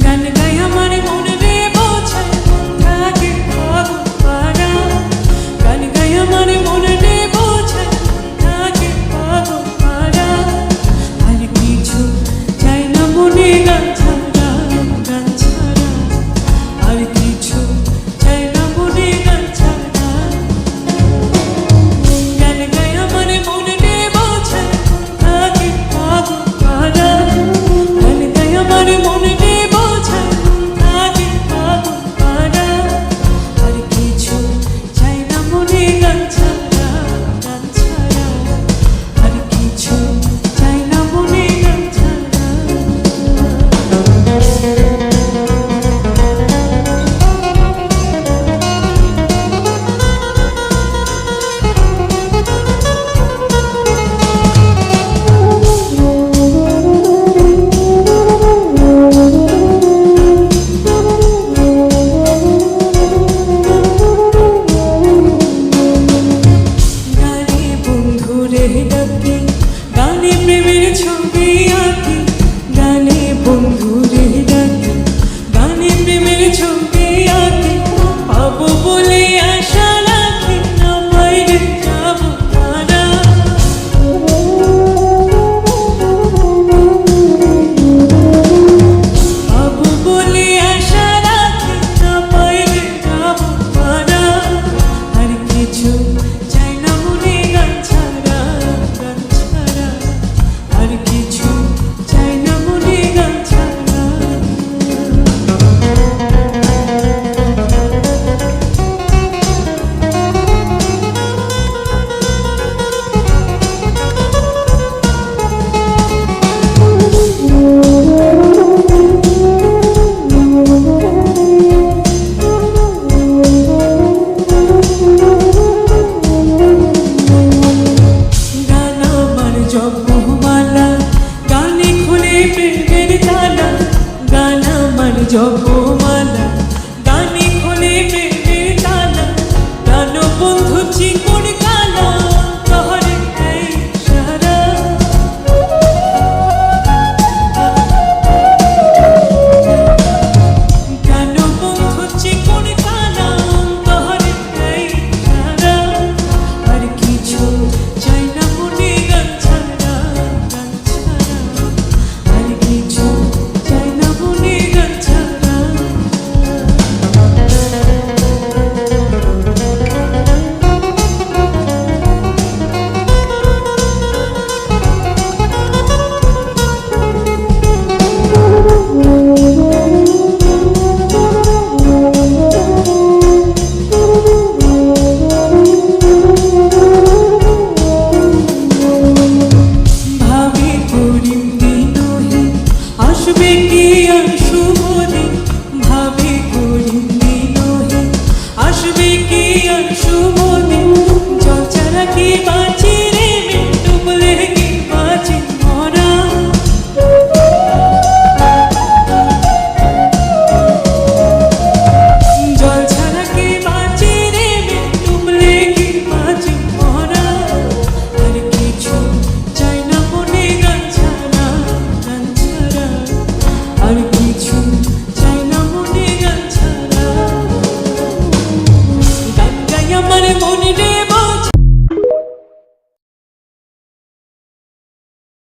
গান গাই আমার মনে রে বোঝায় মন থাকে পাগল পারা, গান গাই আমার মনে রে বোঝায় মন থাকে পাগল পারা, আর কিছু চাই না মনে গান ছাড়া, গান ছাড়া আর কিছু চাই না মনে গান ছাড়া। গান গাই আমার মনে রে বোঝায় মন থাকে পাগল পারা, গান গাই আমার মনে রে বোঝায় মন থাকে পাগল পারা, আর কিছু চাই না মনে গান ছাড়া, গান ছাড়া আর কিছু চাই না মনে গান ছাড়া। গানে বন্ধুরে ডাকি, গানে প্রেমের ছবি আঁকি, গানে বন্ধুরে ডাকি, গানে প্রেমের ছবি আঁকি, পাবো বলে আশা রাখি, না বাইরে যাবো তারা। পাবো বলে আশা রাখি, না বাইরে যাবো তারা, আর কিছু চাই না মনে গান ছাড়া, গান ছাড়া আর কিছু চাই না মনে গান ছাড়া। গান আমার জপমালা, গানে খুলে প্রেমের তালা, গান আমার জপমালা।